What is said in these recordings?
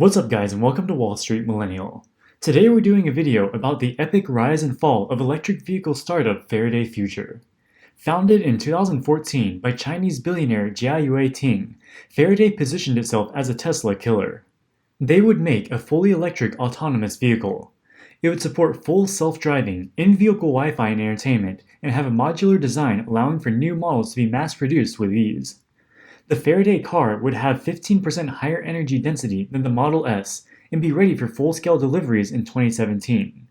What's up guys, and welcome to Wall Street Millennial. Today we're doing a video about the epic rise and fall of electric vehicle startup Faraday Future. Founded in 2014 by Chinese billionaire Jia Ting, Faraday positioned itself as a Tesla killer. They would make a fully electric autonomous vehicle. It would support full self-driving, in-vehicle Wi-Fi and entertainment, and have a modular design allowing for new models to be mass-produced with ease. The Faraday car would have 15% higher energy density than the Model S and be ready for full-scale deliveries in 2017.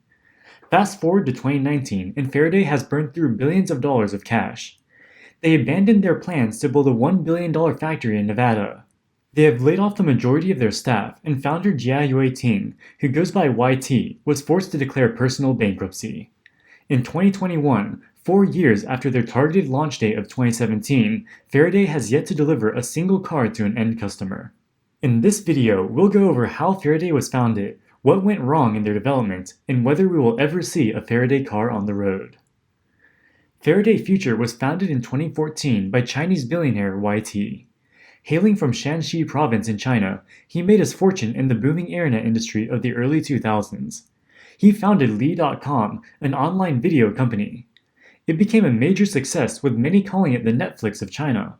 Fast forward to 2019, and Faraday has burned through billions of dollars of cash. They abandoned their plans to build a $1 billion factory in Nevada. They have laid off the majority of their staff, and founder Jia Ting, who goes by YT, was forced to declare personal bankruptcy. In 2021, 4 years after their targeted launch date of 2017, Faraday has yet to deliver a single car to an end customer. In this video, we'll go over how Faraday was founded, what went wrong in their development, and whether we will ever see a Faraday car on the road. Faraday Future was founded in 2014 by Chinese billionaire YT. Hailing from Shanxi province in China, he made his fortune in the booming internet industry of the early 2000s. He founded Li.com, an online video company. It became a major success, with many calling it the Netflix of China.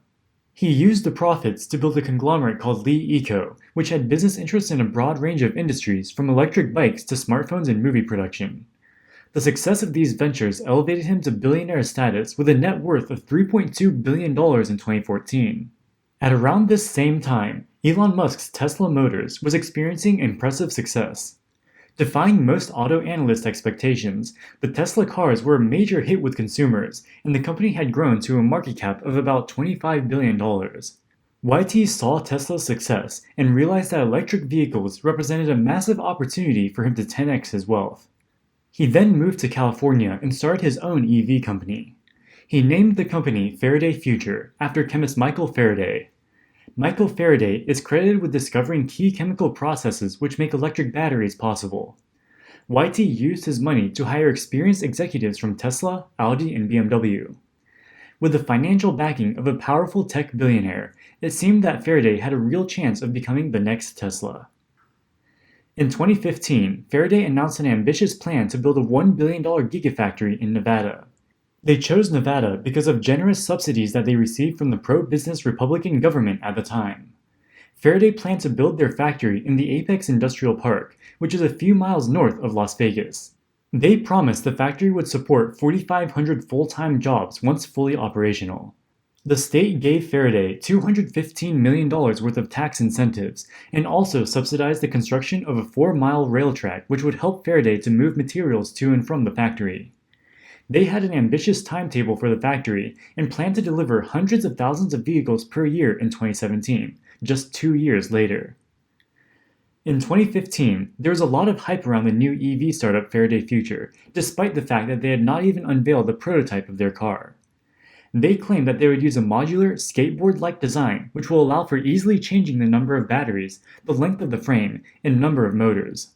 He used the profits to build a conglomerate called Li Eco, which had business interests in a broad range of industries from electric bikes to smartphones and movie production. The success of these ventures elevated him to billionaire status with a net worth of $3.2 billion in 2014. At around this same time, Elon Musk's Tesla Motors was experiencing impressive success. Defying most auto analyst expectations, the Tesla cars were a major hit with consumers, and the company had grown to a market cap of about $25 billion. YT saw Tesla's success and realized that electric vehicles represented a massive opportunity for him to 10x his wealth. He then moved to California and started his own EV company. He named the company Faraday Future after chemist Michael Faraday. Michael Faraday is credited with discovering key chemical processes which make electric batteries possible. YT used his money to hire experienced executives from Tesla, Audi, and BMW. With the financial backing of a powerful tech billionaire, it seemed that Faraday had a real chance of becoming the next Tesla. In 2015, Faraday announced an ambitious plan to build a $1 billion gigafactory in Nevada. They chose Nevada because of generous subsidies that they received from the pro-business Republican government at the time. Faraday planned to build their factory in the Apex Industrial Park, which is a few miles north of Las Vegas. They promised the factory would support 4,500 full-time jobs once fully operational. The state gave Faraday $215 million worth of tax incentives and also subsidized the construction of a 4-mile rail track which would help Faraday to move materials to and from the factory. They had an ambitious timetable for the factory and planned to deliver hundreds of thousands of vehicles per year in 2017, just 2 years later. In 2015, there was a lot of hype around the new EV startup Faraday Future, despite the fact that they had not even unveiled the prototype of their car. They claimed that they would use a modular, skateboard-like design which will allow for easily changing the number of batteries, the length of the frame, and number of motors.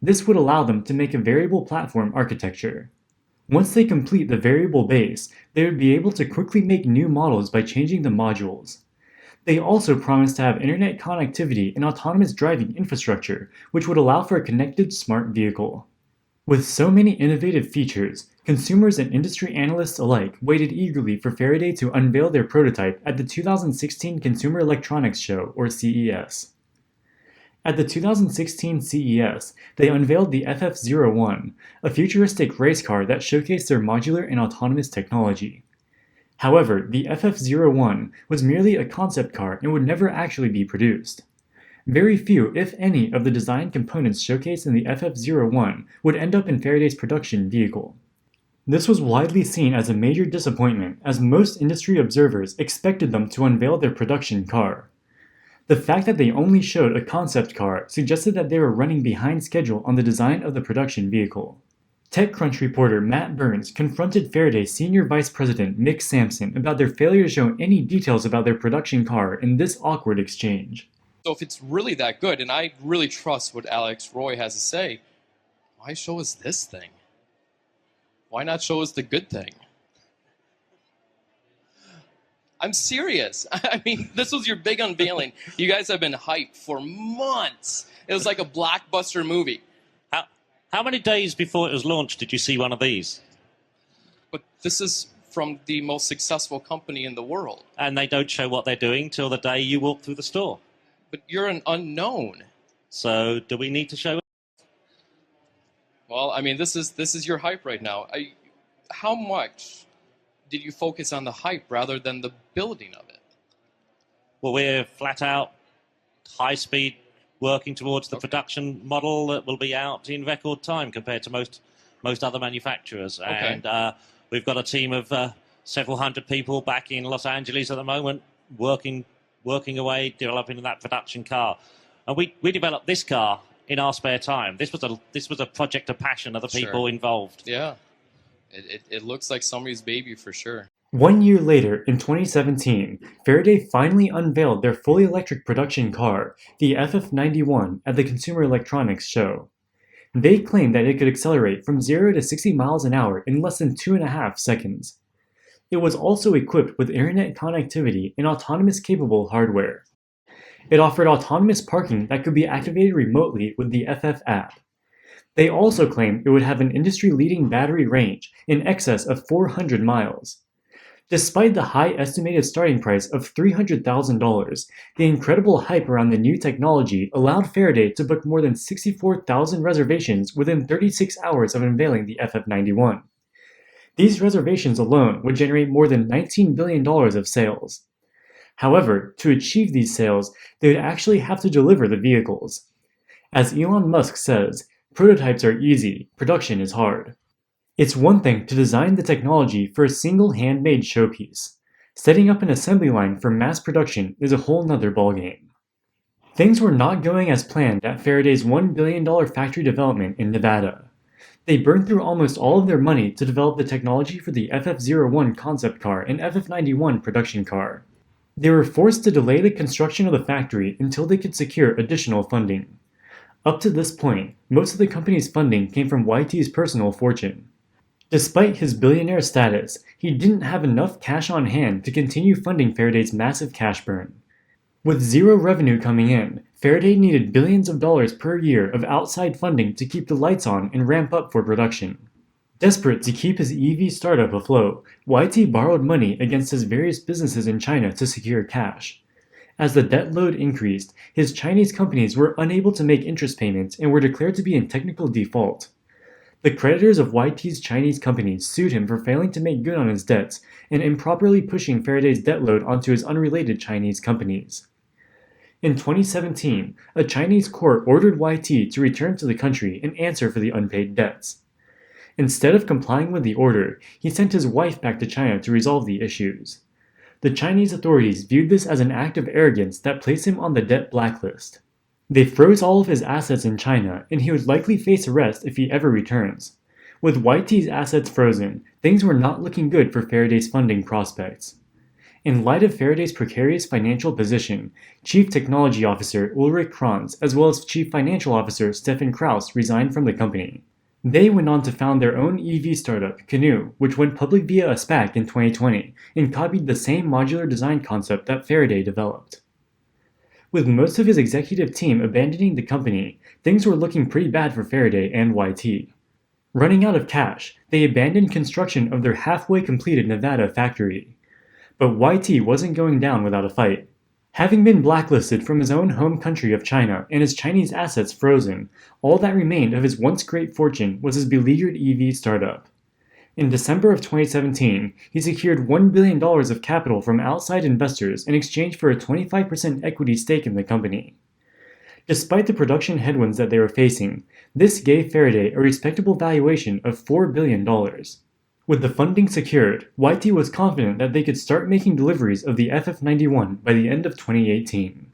This would allow them to make a variable platform architecture. Once they complete the variable base, they would be able to quickly make new models by changing the modules. They also promised to have internet connectivity and autonomous driving infrastructure, which would allow for a connected smart vehicle. With so many innovative features, consumers and industry analysts alike waited eagerly for Faraday to unveil their prototype at the 2016 Consumer Electronics Show, or CES. At the 2016 CES, they unveiled the FF01, a futuristic race car that showcased their modular and autonomous technology. However, the FF01 was merely a concept car and would never actually be produced. Very few, if any, of the design components showcased in the FF01 would end up in Faraday's production vehicle. This was widely seen as a major disappointment, as most industry observers expected them to unveil their production car. The fact that they only showed a concept car suggested that they were running behind schedule on the design of the production vehicle. TechCrunch reporter Matt Burns confronted Faraday's senior vice president Mick Sampson about their failure to show any details about their production car in this awkward exchange. So if it's really that good, and I really trust what Alex Roy has to say, why show us this thing? Why not show us the good thing? I'm serious. I mean, this was your big unveiling. You guys have been hyped for months. It was like a blockbuster movie. How many days before it was launched did you see one of these? But this is from the most successful company in the world. And they don't show what they're doing till the day you walk through the store. But you're an unknown. So do we need to show it? Well, I mean, this is your hype right now. How much did you focus on the hype rather than the building of it? Well, we're flat out high speed working towards the production model that will be out in record time compared to most other manufacturers. Okay. And we've got a team of several hundred people back in Los Angeles at the moment working away, developing that production car. And we developed this car in our spare time. This was a project of passion of the people involved. Yeah. It looks like somebody's baby for sure. 1 year later, in 2017, Faraday finally unveiled their fully electric production car, the FF91, at the Consumer Electronics Show. They claimed that it could accelerate from 0 to 60 miles an hour in less than 2.5 seconds. It was also equipped with internet connectivity and autonomous-capable hardware. It offered autonomous parking that could be activated remotely with the FF app. They also claimed it would have an industry-leading battery range in excess of 400 miles. Despite the high estimated starting price of $300,000, the incredible hype around the new technology allowed Faraday to book more than 64,000 reservations within 36 hours of unveiling the FF91. These reservations alone would generate more than $19 billion of sales. However, to achieve these sales, they would actually have to deliver the vehicles. As Elon Musk says, prototypes are easy, production is hard. It's one thing to design the technology for a single handmade showpiece. Setting up an assembly line for mass production is a whole nother ballgame. Things were not going as planned at Faraday's $1 billion factory development in Nevada. They burned through almost all of their money to develop the technology for the FF01 concept car and FF91 production car. They were forced to delay the construction of the factory until they could secure additional funding. Up to this point, most of the company's funding came from YT's personal fortune. Despite his billionaire status, he didn't have enough cash on hand to continue funding Faraday's massive cash burn. With zero revenue coming in, Faraday needed billions of dollars per year of outside funding to keep the lights on and ramp up for production. Desperate to keep his EV startup afloat, YT borrowed money against his various businesses in China to secure cash. As the debt load increased, his Chinese companies were unable to make interest payments and were declared to be in technical default. The creditors of YT's Chinese companies sued him for failing to make good on his debts and improperly pushing Faraday's debt load onto his unrelated Chinese companies. In 2017, a Chinese court ordered YT to return to the country and answer for the unpaid debts. Instead of complying with the order, he sent his wife back to China to resolve the issues. The Chinese authorities viewed this as an act of arrogance that placed him on the debt blacklist. They froze all of his assets in China, and he would likely face arrest if he ever returns. With YT's assets frozen, things were not looking good for Faraday's funding prospects. In light of Faraday's precarious financial position, Chief Technology Officer Ulrich Kranz as well as Chief Financial Officer Stefan Kraus resigned from the company. They went on to found their own EV startup, Canoe, which went public via a SPAC in 2020 and copied the same modular design concept that Faraday developed. With most of his executive team abandoning the company, things were looking pretty bad for Faraday and YT. Running out of cash, they abandoned construction of their halfway completed Nevada factory. But YT wasn't going down without a fight. Having been blacklisted from his own home country of China and his Chinese assets frozen, all that remained of his once great fortune was his beleaguered EV startup. In December of 2017, he secured $1 billion of capital from outside investors in exchange for a 25% equity stake in the company. Despite the production headwinds that they were facing, this gave Faraday a respectable valuation of $4 billion. With the funding secured, YT was confident that they could start making deliveries of the FF91 by the end of 2018.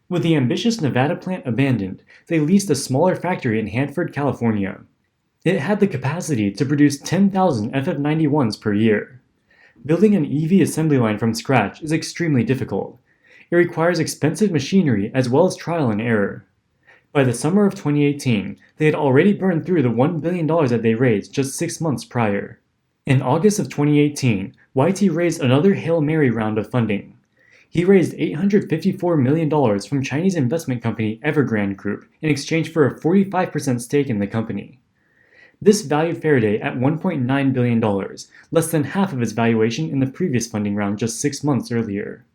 With the ambitious Nevada plant abandoned, they leased a smaller factory in Hanford, California. It had the capacity to produce 10,000 FF91s per year. Building an EV assembly line from scratch is extremely difficult. It requires expensive machinery as well as trial and error. By the summer of 2018, they had already burned through the $1 billion that they raised just 6 months prior. In August of 2018, YT raised another Hail Mary round of funding. He raised $854 million from Chinese investment company Evergrande Group in exchange for a 45% stake in the company. This valued Faraday at $1.9 billion, less than half of its valuation in the previous funding round just 6 months earlier.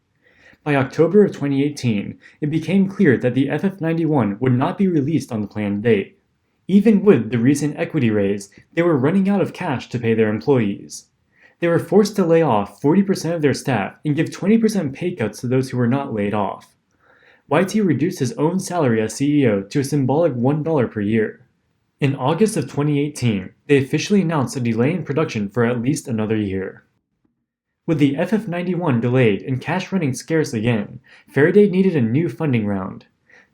By October of 2018, it became clear that the FF91 would not be released on the planned date. Even with the recent equity raise, they were running out of cash to pay their employees. They were forced to lay off 40% of their staff and give 20% pay cuts to those who were not laid off. YT reduced his own salary as CEO to a symbolic $1 per year. In August of 2018, they officially announced a delay in production for at least another year. With the FF91 delayed and cash running scarce again, Faraday needed a new funding round.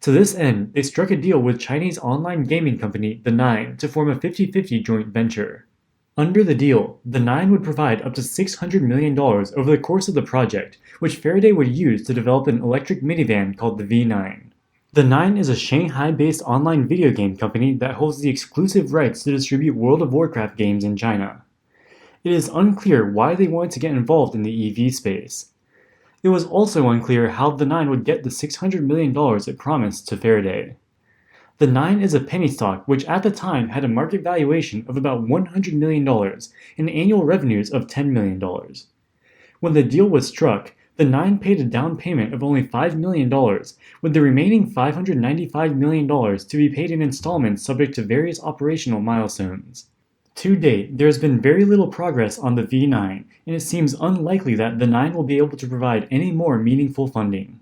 To this end, they struck a deal with Chinese online gaming company The Nine to form a 50-50 joint venture. Under the deal, The Nine would provide up to $600 million over the course of the project, which Faraday would use to develop an electric minivan called the V9. The Nine is a Shanghai-based online video game company that holds the exclusive rights to distribute World of Warcraft games in China. It is unclear why they wanted to get involved in the EV space. It was also unclear how The Nine would get the $600 million it promised to Faraday. The Nine is a penny stock which at the time had a market valuation of about $100 million and annual revenues of $10 million. When the deal was struck, The Nine paid a down payment of only $5 million, with the remaining $595 million to be paid in installments subject to various operational milestones. To date, there has been very little progress on the V9, and it seems unlikely that The Nine will be able to provide any more meaningful funding.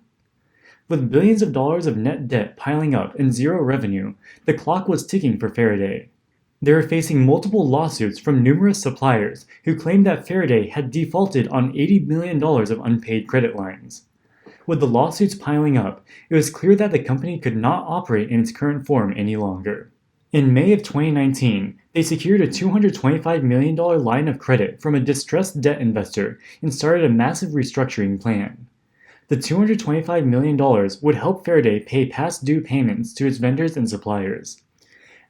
With billions of dollars of net debt piling up and zero revenue, the clock was ticking for Faraday. They were facing multiple lawsuits from numerous suppliers who claimed that Faraday had defaulted on $80 million of unpaid credit lines. With the lawsuits piling up, it was clear that the company could not operate in its current form any longer. In May of 2019, they secured a $225 million line of credit from a distressed debt investor and started a massive restructuring plan. The $225 million would help Faraday pay past due payments to its vendors and suppliers.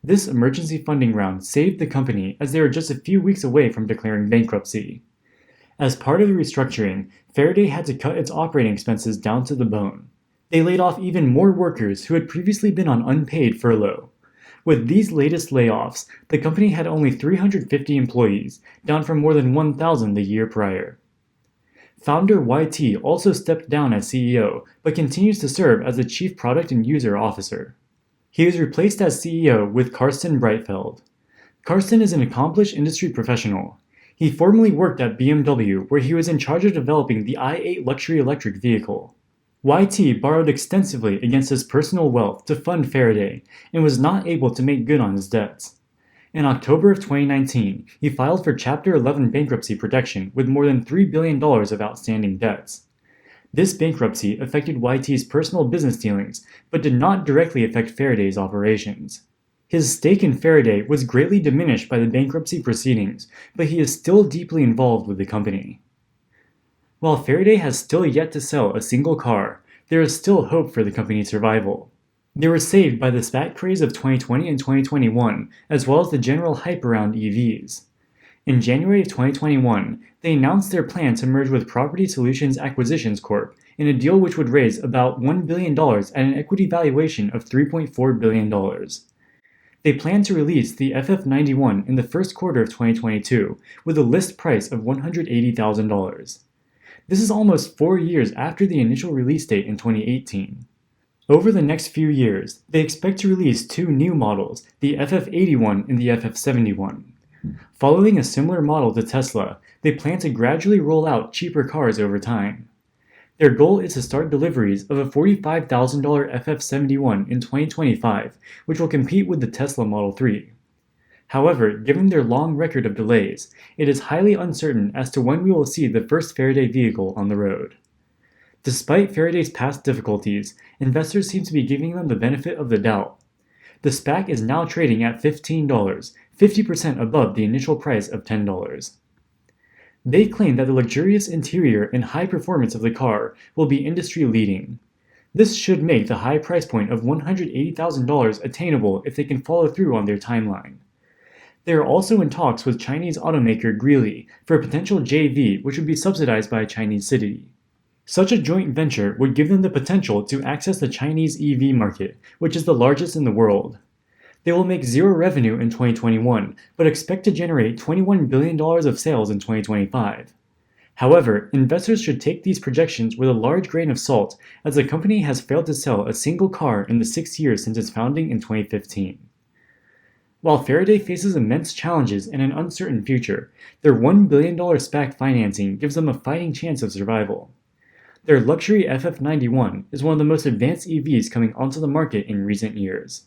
This emergency funding round saved the company as they were just a few weeks away from declaring bankruptcy. As part of the restructuring, Faraday had to cut its operating expenses down to the bone. They laid off even more workers who had previously been on unpaid furlough. With these latest layoffs, the company had only 350 employees, down from more than 1,000 the year prior. Founder YT also stepped down as CEO, but continues to serve as the Chief Product and User Officer. He was replaced as CEO with Karsten Breitfeld. Karsten is an accomplished industry professional. He formerly worked at BMW, where he was in charge of developing the i8 luxury electric vehicle. YT borrowed extensively against his personal wealth to fund Faraday and was not able to make good on his debts. In October of 2019, he filed for Chapter 11 bankruptcy protection with more than $3 billion of outstanding debts. This bankruptcy affected YT's personal business dealings, but did not directly affect Faraday's operations. His stake in Faraday was greatly diminished by the bankruptcy proceedings, but he is still deeply involved with the company. While Faraday has still yet to sell a single car, there is still hope for the company's survival. They were saved by the SPAC craze of 2020 and 2021, as well as the general hype around EVs. In January of 2021, they announced their plan to merge with Property Solutions Acquisitions Corp. In a deal which would raise about $1 billion at an equity valuation of $3.4 billion. They plan to release the FF91 in the first quarter of 2022 with a list price of $180,000. This is almost 4 years after the initial release date in 2018. Over the next few years, they expect to release 2 new models, the FF81 and the FF71. Following a similar model to Tesla, they plan to gradually roll out cheaper cars over time. Their goal is to start deliveries of a $45,000 FF71 in 2025, which will compete with the Tesla Model 3. However, given their long record of delays, it is highly uncertain as to when we will see the first Faraday vehicle on the road. Despite Faraday's past difficulties, investors seem to be giving them the benefit of the doubt. The SPAC is now trading at $15, 50% above the initial price of $10. They claim that the luxurious interior and high performance of the car will be industry-leading. This should make the high price point of $180,000 attainable if they can follow through on their timeline. They are also in talks with Chinese automaker Geely for a potential JV which would be subsidized by a Chinese city. Such a joint venture would give them the potential to access the Chinese EV market, which is the largest in the world. They will make zero revenue in 2021, but expect to generate $21 billion of sales in 2025. However, investors should take these projections with a large grain of salt, as the company has failed to sell a single car in the 6 years since its founding in 2015. While Faraday faces immense challenges and an uncertain future, their $1 billion SPAC financing gives them a fighting chance of survival. Their luxury FF91 is one of the most advanced EVs coming onto the market in recent years.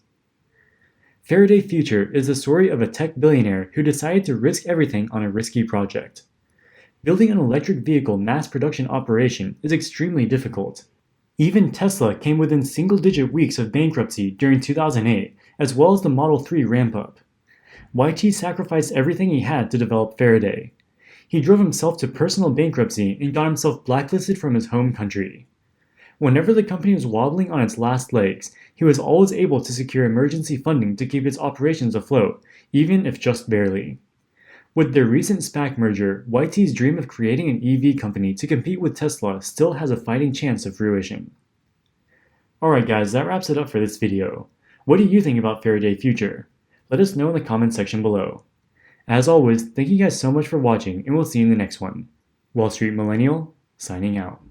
Faraday Future is the story of a tech billionaire who decided to risk everything on a risky project. Building an electric vehicle mass production operation is extremely difficult. Even Tesla came within single-digit weeks of bankruptcy during 2008, as well as the Model 3 ramp-up. YT sacrificed everything he had to develop Faraday. He drove himself to personal bankruptcy and got himself blacklisted from his home country. Whenever the company was wobbling on its last legs, he was always able to secure emergency funding to keep its operations afloat, even if just barely. With their recent SPAC merger, YT's dream of creating an EV company to compete with Tesla still has a fighting chance of fruition. Alright guys, that wraps it up for this video. What do you think about Faraday Future? Let us know in the comments section below. As always, thank you guys so much for watching, and we'll see you in the next one. Wall Street Millennial, signing out.